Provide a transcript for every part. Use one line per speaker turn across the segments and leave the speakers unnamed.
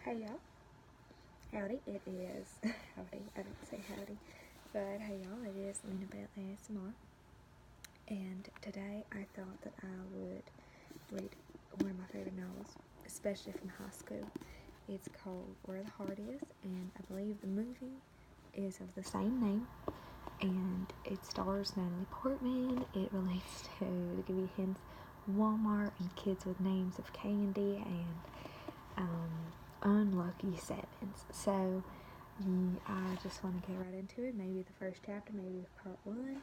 Hey y'all, howdy, it is, howdy, I didn't say howdy, but hey y'all, it is Lena Bell ASMR, and today I thought that I would read one of my favorite novels, especially from high school. It's called Where the Heart Is, and I believe the movie is of the same name, and it stars Natalie Portman. It relates to give you hints, Walmart and kids with names of candy and unlucky sevens. So I just want to get right into it. Maybe the first chapter, maybe part one.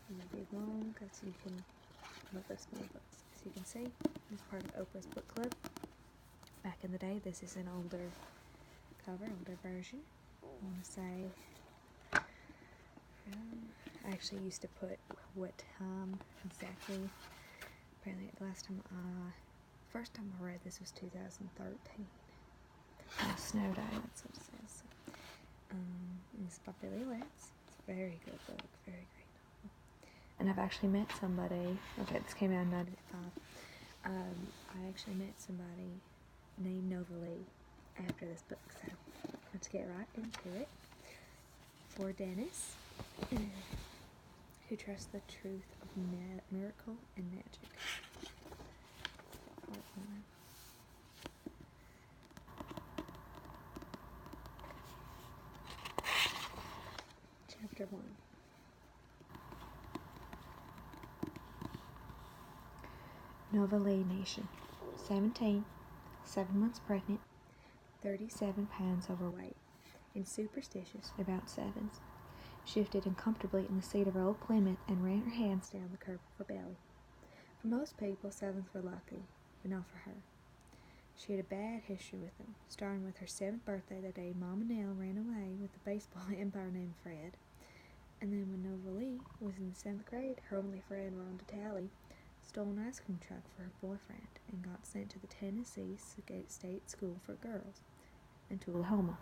It won't be long because you can love those small books. As you can see, it's part of Oprah's book club. Back in the day, this is an older cover, older version. I want to say, I actually used to put what time exactly. Apparently, the first time I read this was 2013. Snow Day, that's what it says. It's by Billy Letts. It's a very good book, very great novel. And I've actually met somebody, okay, this came out in 1995. I actually met somebody named Novalee after this book, so let's get right into it. For Dennis, who trusts the truth of miracle and magic. Part 1. Chapter 1. Novalee Nation. 17, 7 months pregnant, 37 pounds overweight, and superstitious about sevens. Shifted uncomfortably in the seat of her old Plymouth and ran her hands down the curve of her belly. For most people, sevens were lucky, but not for her. She had a bad history with them, starting with her 7th birthday the day Mama Nell ran away with a baseball umpire named Fred. And then when Novalee was in the 7th grade, her only friend, Rhonda Talley, stole an ice cream truck for her boyfriend and got sent to the Tennessee State School for Girls in Tullahoma.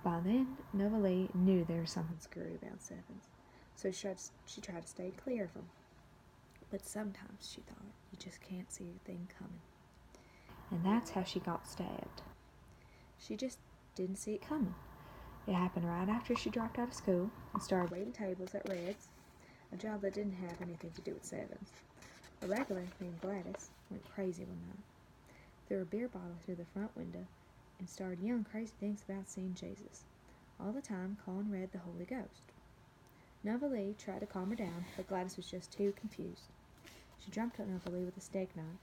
By then, Novalee knew there was something screwy about sevens, so she tried to stay clear of them. But sometimes, she thought, you just can't see a thing coming. And that's how she got stabbed. She just didn't see it coming. It happened right after she dropped out of school and started waiting tables at Red's, a job that didn't have anything to do with sevens. A regular named Gladys went crazy one night, threw a beer bottle through the front window, and started yelling crazy things about seeing Jesus, all the time calling Red the Holy Ghost. Novalee tried to calm her down, but Gladys was just too confused. She jumped at Novalee with a steak knife,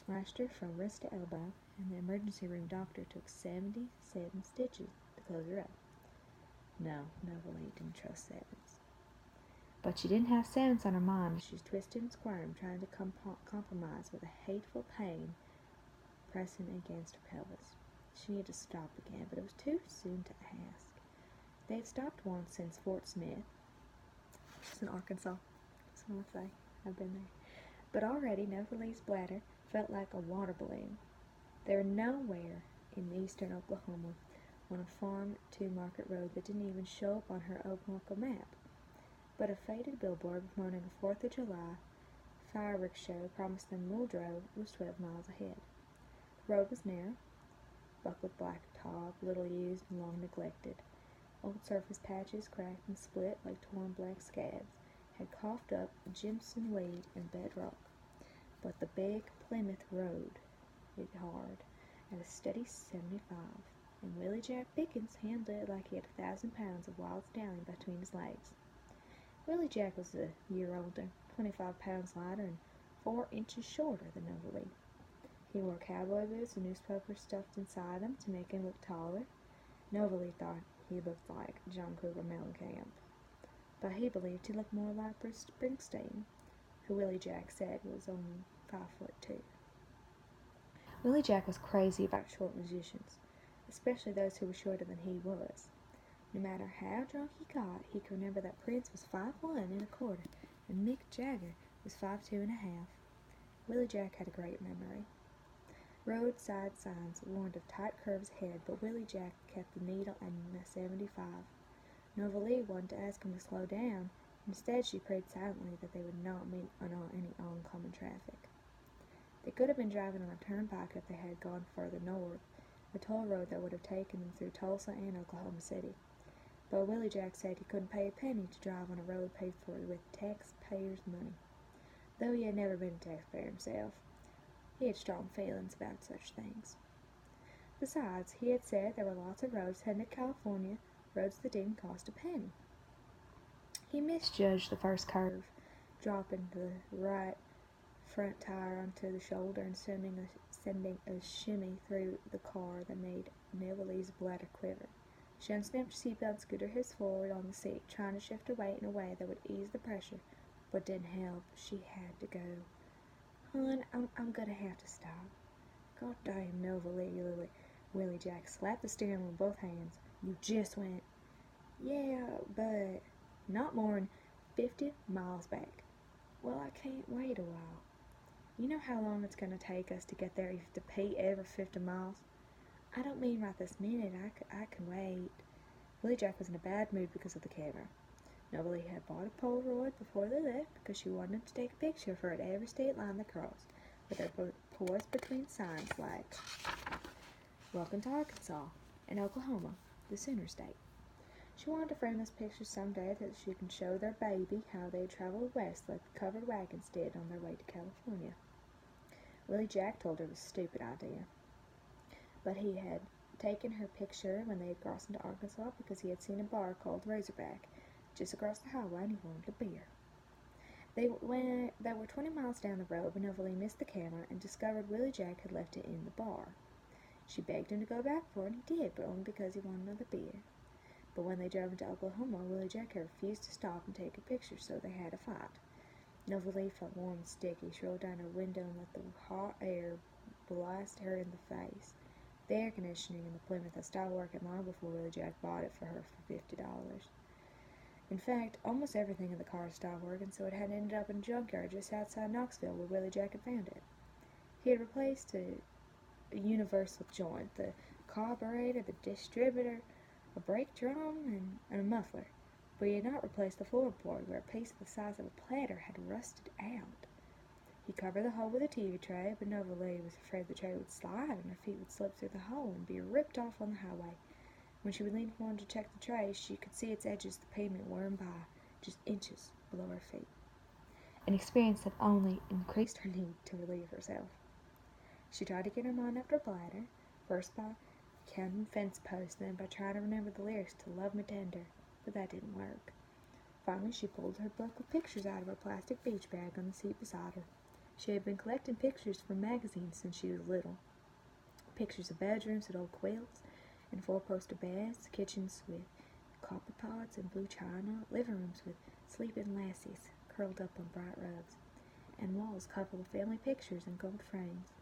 slashed her from wrist to elbow, and the emergency room doctor took 77 stitches to close her up. No, Novalee didn't trust sevens. But she didn't have sevens on her mind as she twisted and squirmed, trying to compromise with a hateful pain pressing against her pelvis. She needed to stop again, but it was too soon to ask. They had stopped once since Fort Smith, which is in Arkansas. That's what I say. I've been there. But already Novalee's bladder felt like a water balloon. They were nowhere in eastern Oklahoma on a farm to Market Road that didn't even show up on her local map. But a faded billboard promoting a 4th of July fireworks show promised them Muldrow was 12 miles ahead. The road was narrow, buckled blacktop, little used and long neglected. Old surface patches, cracked and split like torn black scabs, had coughed up Jimson weed and bedrock. But the big Plymouth road hit hard at a steady 75, and Willie Jack Pickens handled it like he had 1,000 pounds of wild stallion between his legs. Willie Jack was a year older, 25 pounds lighter, and 4 inches shorter than Novalee. He wore cowboy boots with newspapers stuffed inside them to make him look taller. Novalee thought he looked like John Cougar Mellencamp, but he believed he looked more like Bruce Springsteen, who Willie Jack said was only 5'2". Willie Jack was crazy about short musicians, especially those who were shorter than he was. No matter how drunk he got, he could remember that Prince was 5'1 1/4 and Mick Jagger was 5'2 1/2. Willie Jack had a great memory. Roadside signs warned of tight curves ahead, but Willie Jack kept the needle at 75. Novalee wanted to ask him to slow down. Instead, she prayed silently that they would not meet on any oncoming traffic. They could have been driving on a turnpike if they had gone further north, a toll road that would have taken them through Tulsa and Oklahoma City. But Willie Jack said he couldn't pay a penny to drive on a road paid for with taxpayers' money. Though he had never been a taxpayer himself, he had strong feelings about such things. Besides, he had said there were lots of roads heading to California, roads that didn't cost a penny. He misjudged the first curve, dropping the right front tire onto the shoulder and sending a shimmy through the car that made Novalee's bladder quiver. She unsnapped her seatbelt and scooted his forward on the seat, trying to shift her weight in a way that would ease the pressure, but didn't help. She had to go. "Hon, I'm gonna have to stop." "God damn, Novalee," Willie Jack slapped the steering with both hands. "You just went." "Yeah, but not more'n 50 miles back." "Well, I can't wait a while." "You know how long it's gonna take us to get there if you have to pee every 50 miles? "I don't mean right this minute. I can wait." Willie Jack was in a bad mood because of the camera. Novalee had bought a Polaroid before they left because she wanted to take a picture of her at every state line they crossed, with her poised between signs like "Welcome to Arkansas" and "Oklahoma, the Sooner State." She wanted to frame those pictures someday that she could show their baby how they had traveled west like the covered wagons did on their way to California. Willie Jack told her it was a stupid idea, but he had taken her picture when they had crossed into Arkansas because he had seen a bar called Razorback just across the highway and he wanted a beer. They were 20 miles down the road when Novalee missed the camera and discovered Willie Jack had left it in the bar. She begged him to go back for it, and he did, but only because he wanted another beer. But when they drove into Oklahoma, Willie Jack had refused to stop and take a picture, so they had a fight. Novalee felt warm and sticky. She rolled down her window and let the hot air blast her in the face. The air conditioning in the Plymouth had stopped working long before Willie Jack bought it for her for $50. In fact, almost everything in the car stopped working, so it had ended up in a junkyard just outside Knoxville where Willie Jack had found it. He had replaced a universal joint, the carburetor, the distributor, a brake drum, and a muffler, but he had not replaced the floorboard where a piece the size of a platter had rusted out. He covered the hole with a TV tray, but Novalee was afraid the tray would slide and her feet would slip through the hole and be ripped off on the highway. When she would lean forward to check the tray, she could see its edges the pavement worn by, just inches below her feet. An experience that only increased her need to relieve herself. She tried to get her mind off her bladder, first by counting fence posts, then by trying to remember the lyrics to "Love Me Tender," but that didn't work. Finally, she pulled her book of pictures out of her plastic beach bag on the seat beside her. She had been collecting pictures from magazines since she was little. Pictures of bedrooms with old quilts and four-poster beds, kitchens with copper pots and blue china, living rooms with sleeping lassies curled up on bright rugs, and walls covered with family pictures in gold frames.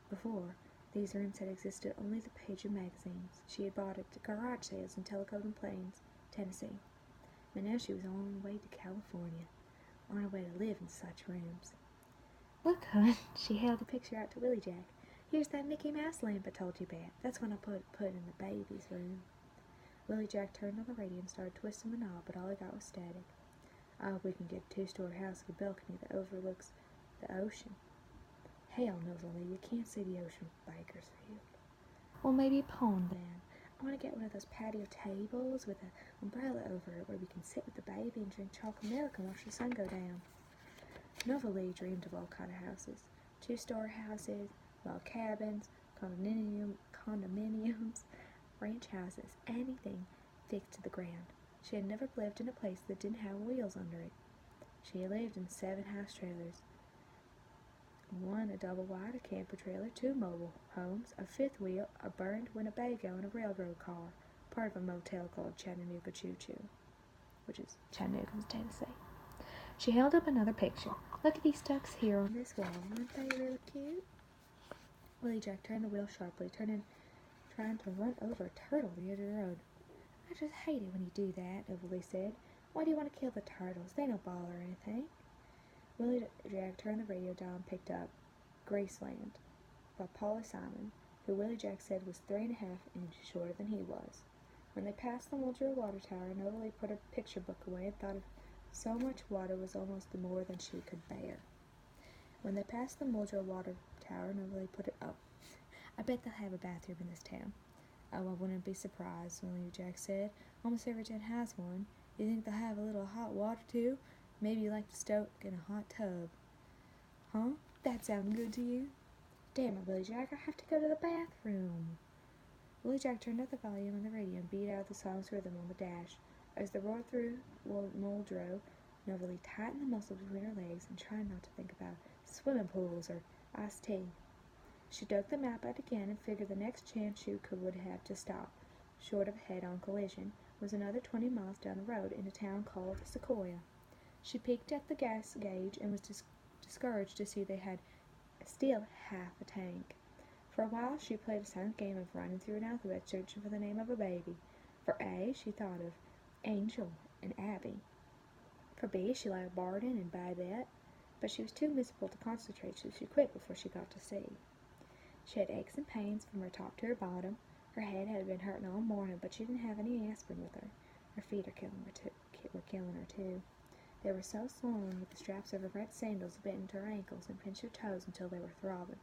Before, these rooms had existed only the page of magazines she had bought at garage sales in Tellicoat Plains, Tennessee. But now she was on her way to California, on her way to live in such rooms. "Look, hon," she held the picture out to Willie Jack. "Here's that Mickey Mouse lamp I told you about. That's one I put in the baby's room." Willie Jack turned on the radio and started twisting the knob, but all he got was static. "I hope we can get a 2-story house with a balcony that overlooks the ocean." "Hell, Novalee, you can't see the ocean from Bakersfield." "Well, maybe a pond then. I want to get one of those patio tables with an umbrella over it where we can sit with the baby and drink chocolate milk and watch the sun go down." Novalee dreamed of all kinds of houses. 2-story houses, log cabins, condominiums, ranch houses, anything fixed to the ground. She had never lived in a place that didn't have wheels under it. She had lived in 7 house trailers. 1 a double wide, a camper trailer, 2 mobile homes, a 5th wheel, a burned Winnebago, and a railroad car, part of a motel called Chattanooga Choo Choo, which is Chattanooga, Tennessee. She held up another picture. "Look at these ducks here on this wall. Aren't they really cute?" Willie Jack turned the wheel sharply, trying to run over a turtle near the road. "I just hate it when you do that," Novalee said. "Why do you want to kill the turtles? They don't bother or anything." Willie Jack turned the radio dial and picked up "Graceland" by Paula Simon, who Willie Jack said was 3.5 inches shorter than he was. When they passed the Muldrow Water Tower, Novalee put her picture book away and thought of so much water was almost more than she could bear. When they passed the Muldrow Water Tower, Novalee put it up. I bet they'll have a bathroom in this town. Oh, I wouldn't be surprised, Willie Jack said. Almost every town has one. You think they'll have a little hot water, too? Maybe you like to stoke in a hot tub. Huh? That sound good to you? Damn it, Willie Jack, I have to go to the bathroom. Willie Jack turned up the volume on the radio and beat out the song's rhythm on the dash. As the roar through Muldrow, Novalee tightened the muscles between her legs and tried not to think about swimming pools or iced tea. She dug the map out again and figured the next chance she would have to stop, short of a head-on collision, was another 20 miles down the road in a town called Sequoia. She peeked at the gas gauge and was discouraged to see they had still half a tank. For a while she played a silent game of running through an alphabet searching for the name of a baby. For A, she thought of Angel and Abby. For B, she liked Barden and Babette, but she was too miserable to concentrate, so she quit before she got to C. She had aches and pains from her top to her bottom. Her head had been hurting all morning, but she didn't have any aspirin with her. Her feet were killing her too. They were so swollen with the straps of her red sandals bitten to her ankles and pinched her toes until they were throbbing.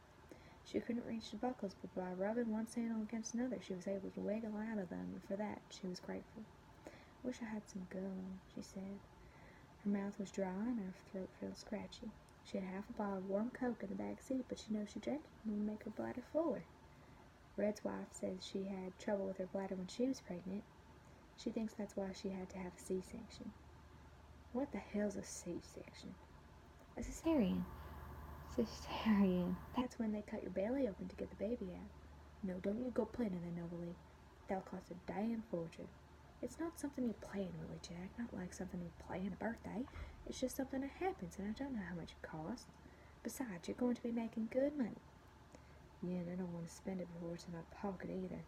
She couldn't reach the buckles, but by rubbing one sandal against another, she was able to wiggle out of them, and for that she was grateful. "I wish I had some gum," she said. Her mouth was dry and her throat felt scratchy. She had half a bottle of warm Coke in the back seat, but she knows she drank it would make her bladder fuller. Red's wife says she had trouble with her bladder when she was pregnant. She thinks that's why she had to have a C-section. What the hell's a C-section? A cesarean. Cesarean. That's when they cut your belly open to get the baby out. No, don't you go planning that, Novalee. That'll cost a damn fortune. It's not something you plan, Willie Jack. Not like something you plan a birthday. It's just something that happens, and I don't know how much it costs. Besides, you're going to be making good money. Yeah, and I don't want to spend it before it's in my pocket either.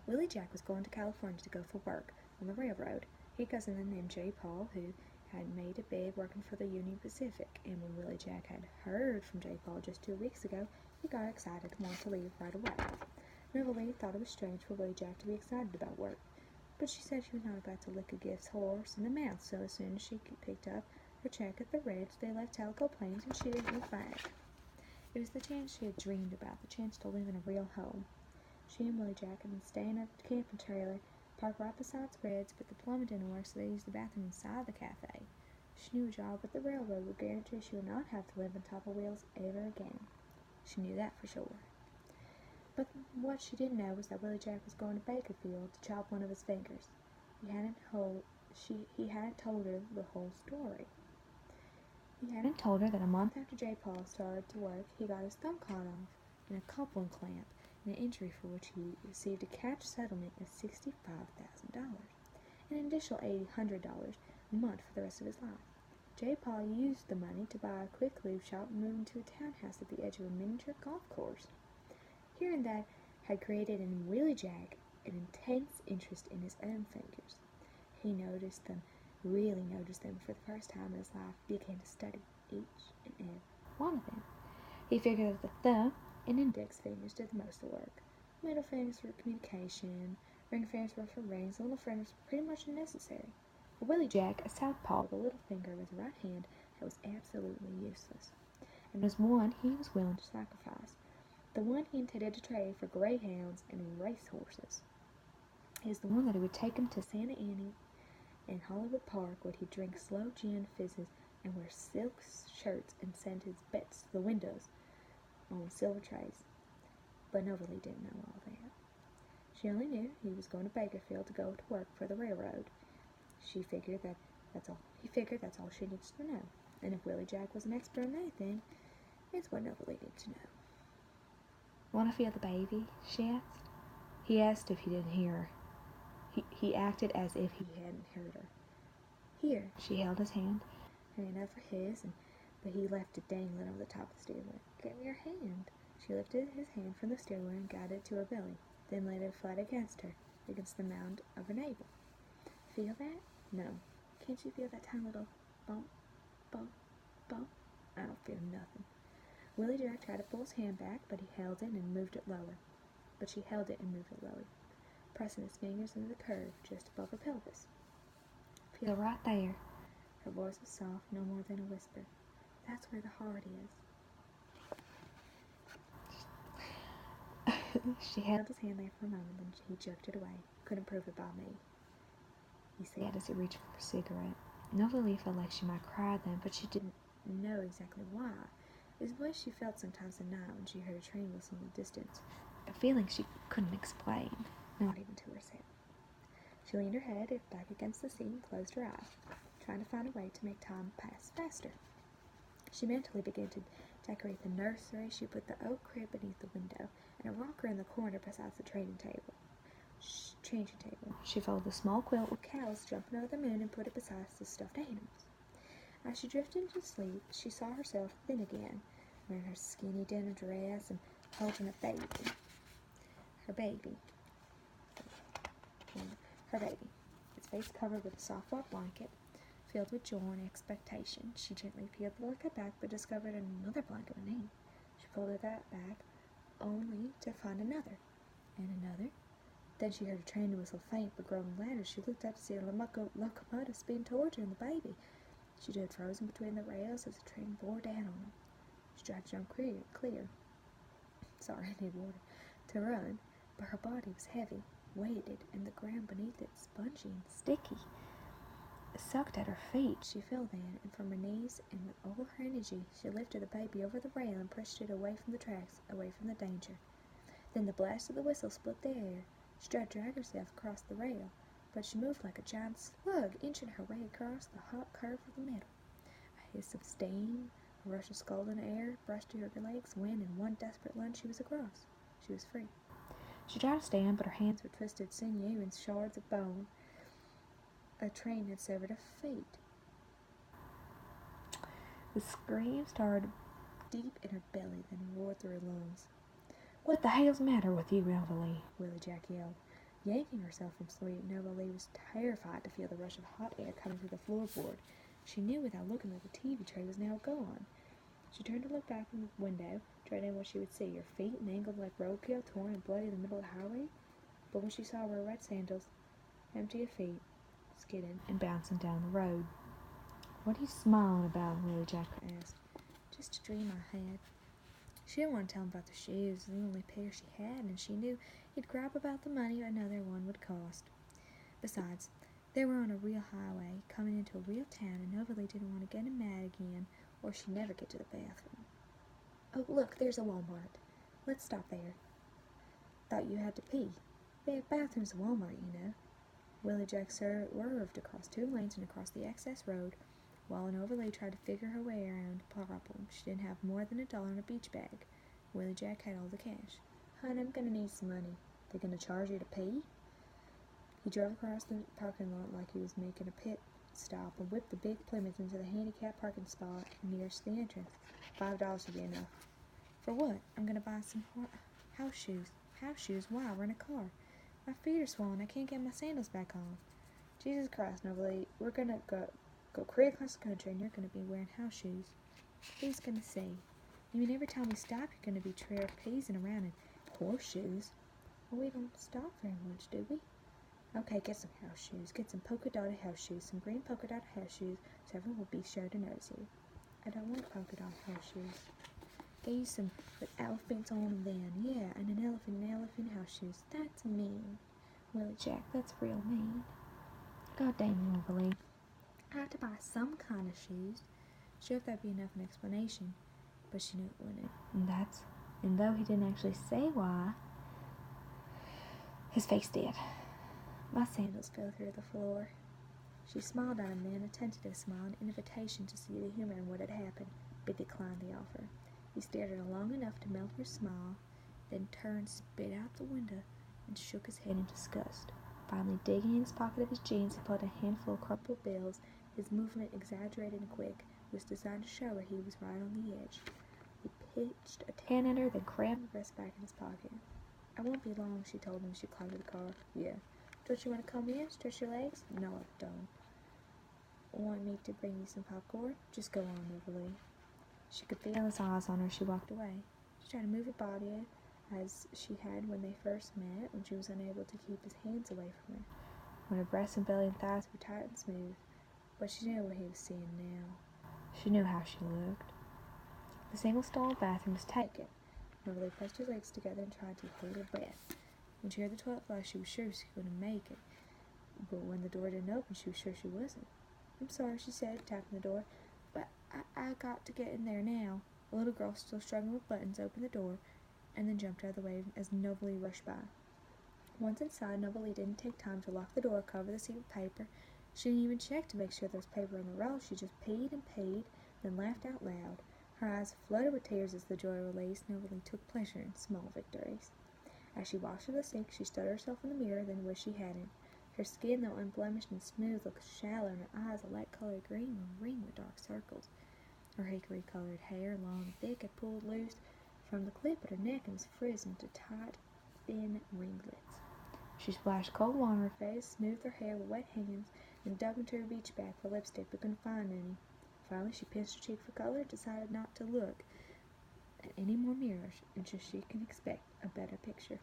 Willie Jack was going to California to go for work on the railroad. He had a cousin named J. Paul who had made it big working for the Union Pacific, and when Willie Jack had heard from J. Paul just 2 weeks ago, he got excited and wanted to leave right away. Novalee thought it was strange for Willie Jack to be excited about work, but she said she was not about to lick a gift's horse in the mouth, so as soon as she picked up her check at the Ridge, they left Calico Plains and she didn't look back. It was the chance she had dreamed about, the chance to live in a real home. She and Willie Jack had been staying at the camping trailer, parked right beside Red's, but the plumbing didn't work, so they used the bathroom inside the cafe. She knew a job at the railroad would guarantee she would not have to live on top of wheels ever again. She knew that for sure. But what she didn't know was that Willie Jack was going to Bakerfield to chop one of his fingers. He hadn't told her the whole story. He hadn't told her that a month after J. Paul started to work, he got his thumb cut off in a coupling clamp, an injury for which he received a cash settlement of $65,000, and an additional $800 a month for the rest of his life. J. Paul used the money to buy a quick lube shop and move into a townhouse at the edge of a miniature golf course. Hearing that had created in Willie Jack an intense interest in his own fingers. He really noticed them for the first time in his life. He began to study each and every one of them. He figured that the thumb and index fingers did the most of the work. Middle fingers were communication, ring fingers were for rings, and little fingers were pretty much unnecessary. For Willie Jack, a southpaw, the little finger of his right hand that was absolutely useless, and was one he was willing to sacrifice. The one he intended to trade for greyhounds and racehorses. Is the one that he would take him to Santa Ana and Hollywood Park, where he'd drink slow gin fizzes and wear silk shirts and send his bets to the windows on silver trays. But Novalee didn't know all that. She only knew he was going to Bakerfield to go to work for the railroad. He figured that's all she needs to know. And if Willie Jack was an expert in anything, it's what Novalee needed to know. "Want to feel the baby?" she asked. He asked if he didn't hear her. He acted as if he hadn't heard her. "Here." She held his hand up for his, but he left it dangling over the top of the steering wheel. "Give me your hand." She lifted his hand from the steering wheel and guided it to her belly, then laid it flat against her, against the mound of her navel. "Feel that?" "No." "Can't you feel that tiny little bump, bump, bump?" "I don't feel nothing." Willie Jack tried to pull his hand back, but he held it and moved it lower. Pressing his fingers into the curve just above her pelvis. "Feel right there." Her voice was soft, no more than a whisper. "That's where the heart is." She held his hand there for a moment, then he jerked it away. Couldn't prove it by me, he said as he reached for a cigarette. Novalee felt like she might cry then, but she didn't know exactly why. It was the way she felt sometimes at night when she heard a train whistle in the distance, a feeling she couldn't explain, not even to herself. She leaned her head back against the seat and closed her eyes, trying to find a way to make time pass faster. She mentally began to decorate the nursery. She put the oak crib beneath the window and a rocker in the corner beside the changing table. She folded the small quilt with cows jumping over the moon and put it beside the stuffed animals. As she drifted into sleep, she saw herself thin again, wearing her skinny denim dress and holding her baby, its face covered with a soft white blanket, filled with joy and expectation. She gently peeled the blanket back, but discovered another blanket beneath. She folded that back, only to find another, and another. Then she heard a train whistle, faint but growing louder. She looked up to see a locomotive speeding towards her and the baby. She stood frozen between the rails as the train bore down on them. She tried to jump clear. Sorry, I need water. To run, but her body was heavy, weighted, and the ground beneath it spongy and sticky. It sucked at her feet. She fell then, and from her knees, and with all her energy, she lifted the baby over the rail and pushed it away from the tracks, away from the danger. Then the blast of the whistle split the air. She tried to drag herself across the rail, but she moved like a giant slug, inching her way across the hot curve of the metal. A hiss of steam, a rush of scalding air brushed to her legs when, in one desperate lunge, she was across. She was free. She tried to stand, but her hands were twisted sinew and shards of bone. A train had severed her feet. The scream started deep in her belly, then roared through her lungs. "What the hell's the matter with you, Novalee?" Willie Jack yelled. Yanking herself from sleep, Novalee was terrified to feel the rush of hot air coming through the floorboard. She knew without looking that the TV tray was now gone. She turned to look back from the window, dreading what she would see, her feet mangled like roadkill, torn and bloody in the middle of the highway. But when she saw her red sandals, empty of feet, skidding and bouncing down the road. "What are you smiling about?" Willie Jack asked. "Just a dream I had." She didn't want to tell him about the shoes, the only pair she had, and she knew he'd grab about the money another one would cost. Besides, they were on a real highway, coming into a real town, and Novalee didn't want to get him mad again, or she'd never get to the bathroom. "Oh, look, there's a Walmart. Let's stop there." "Thought you had to pee." "They have bathrooms at Walmart, you know." Willie Jack swerved across 2 lanes and across the access road, while Novalee tried to figure her way around the problem. She didn't have more than $1 in a beach bag. Willie Jack had all the cash. "Hon, I'm gonna need some money. They gonna charge you to pee?" He drove across the parking lot like he was making a pit stop and whipped the big Plymouth into the handicapped parking spot nearest the entrance. $5 would be enough. "For what?" "I'm gonna buy some house shoes." "House shoes? Why? We're in a car." "My feet are swollen. I can't get my sandals back on." "Jesus Christ, Novalee, we're gonna go clear across the country and you're gonna be wearing house shoes. Who's gonna say? You mean every time we stop you're gonna be trapezing around in horseshoes?" "Well, we don't stop very much, do we?" "Okay, get some house shoes. Get some polka dotted house shoes, some green polka dotted house shoes, so everyone will be sure to notice you." "I don't want polka dotted house shoes." "Get you some with elephants on them then. Yeah, and an elephant house shoes." "That's mean." "Willie Jack, that's real mean." "God damn you, Novalee. I have to buy some kind of shoes." She hoped that'd be enough of an explanation, but she knew it wouldn't. And though he didn't actually say why, his face did. "My sandals fell through the floor." She smiled at him then, a tentative smile, an invitation to see the humor in what had happened, but declined the offer. He stared at her long enough to melt her smile, then turned, spit out the window, and shook his head in disgust. Finally, digging in his pocket of his jeans, he pulled a handful of crumpled bills. His movement, exaggerated and quick, was designed to show her he was right on the edge. He pitched a 10 at her, then crammed the rest back in his pocket. "I won't be long," she told him as she climbed to the car. "Yeah. Don't you want to come in? Stretch your legs?" "No, I don't." "Want me to bring you some popcorn?" "Just go on, Novalee." She could feel his eyes on her as she walked away. She tried to move her body as she had when they first met, when she was unable to keep his hands away from her, when her breasts and belly and thighs were tight and smooth. But she knew what he was seeing now. She knew how she looked. The single-stall bathroom was taken. Novalee pressed her legs together and tried to hold her breath. When she heard the toilet flush, she was sure she couldn't make it. But when the door didn't open, she was sure she wasn't. "I'm sorry," she said, tapping the door, "but I got to get in there now." The little girl, still struggling with buttons, opened the door and then jumped out of the way as Novalee rushed by. Once inside, Novalee didn't take time to lock the door or cover the seat with paper. She didn't even check to make sure there was paper on the roll. She just peed and peed, then laughed out loud. Her eyes flooded with tears as the joy released. Novalee took pleasure in small victories. As she washed in the sink, she stood herself in the mirror, then wished she hadn't. Her skin, though unblemished and smooth, looked shallow, and her eyes, a light-colored green, were ringed with dark circles. Her hickory-colored hair, long and thick, had pulled loose from the clip at her neck and was frizzed into tight, thin ringlets. She splashed cold water on her face, smoothed her hair with wet hands, and dug into her beach bag for lipstick, but couldn't find any. Finally, she pinched her cheek for color and decided not to look at any more mirrors until she can expect a better picture.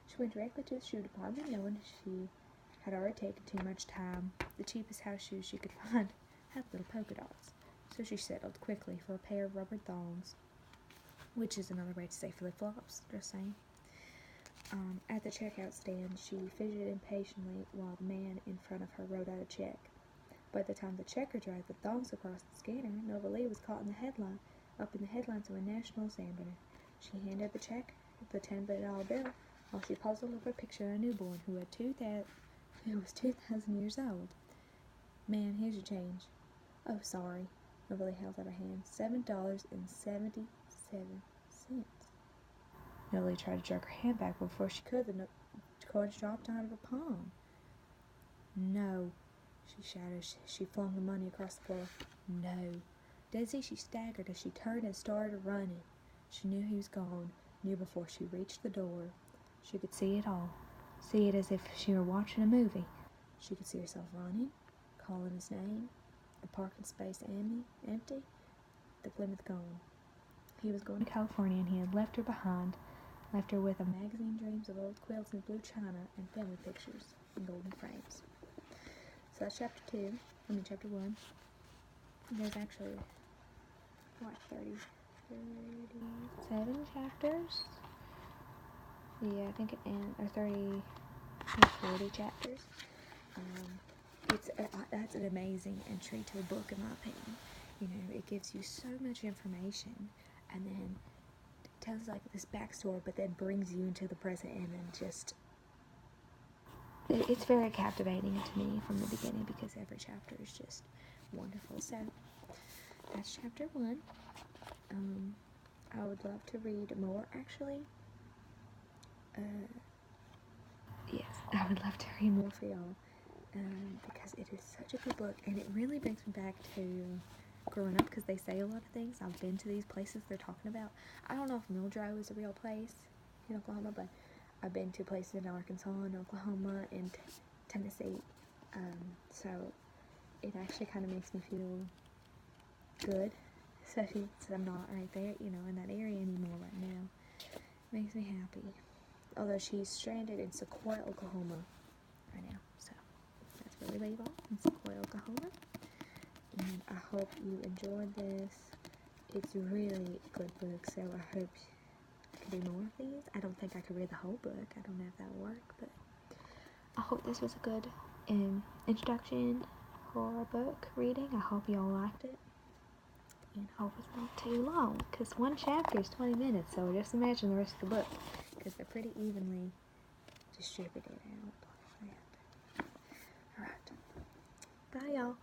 She went directly to the shoe department, knowing she had already taken too much time. The cheapest house shoes she could find had little polka dots, so she settled quickly for a pair of rubber thongs, which is another way to say flip-flops, just saying. At the checkout stand, she fidgeted impatiently while the man in front of her wrote out a check. By the time the checker dragged the thongs across the scanner, Novalee was caught in the headlines of a national examiner. She handed the check, the $10 bill, while she puzzled over a picture of a newborn who was 2,000 years old. "Man, here's your change." "Oh, sorry." Novalee held out her hand. $7.77. Novalee tried to jerk her hand back, but before she could, the coins dropped out of her palm. "No," she shouted as she flung the money across the floor. "No." Dizzy, she staggered as she turned and started running. She knew he was gone, knew before she reached the door. She could see it all, see it as if she were watching a movie. She could see herself running, calling his name, the parking space empty, the Plymouth gone. He was going to California, and he had left her behind, left her with a magazine dreams of old quilts and blue china and family pictures in golden frames. So that's chapter 1. There's actually, 37 chapters? Yeah, I think it ends, or 40 chapters. That's an amazing entry to a book, in my opinion. You know, it gives you so much information, and then tells like this backstory, but then brings you into the present, and then just it's very captivating to me from the beginning because every chapter is just wonderful. So that's chapter 1. I would love to read more, actually. Yes, I would love to read more for y'all, because it is such a good book, and it really brings me back to growing up, because they say a lot of things. I've been to these places they're talking about. I don't know if Mildred is a real place in Oklahoma, but I've been to places in Arkansas and Oklahoma and Tennessee, so it actually kind of makes me feel good, especially since I'm not right there, in that area anymore right now. It makes me happy. Although she's stranded in Sequoia, Oklahoma right now, so that's where we leave off, in Sequoia, Oklahoma. And I hope you enjoyed this. It's really a good book, so I hope I can do more of these. I don't think I could read the whole book. I don't know if that'll work, but I hope this was a good introduction for a book reading. I hope y'all liked it, and hope it's not too long, because one chapter is 20 minutes, so just imagine the rest of the book, because they're pretty evenly distributed out like that. Alright, bye y'all.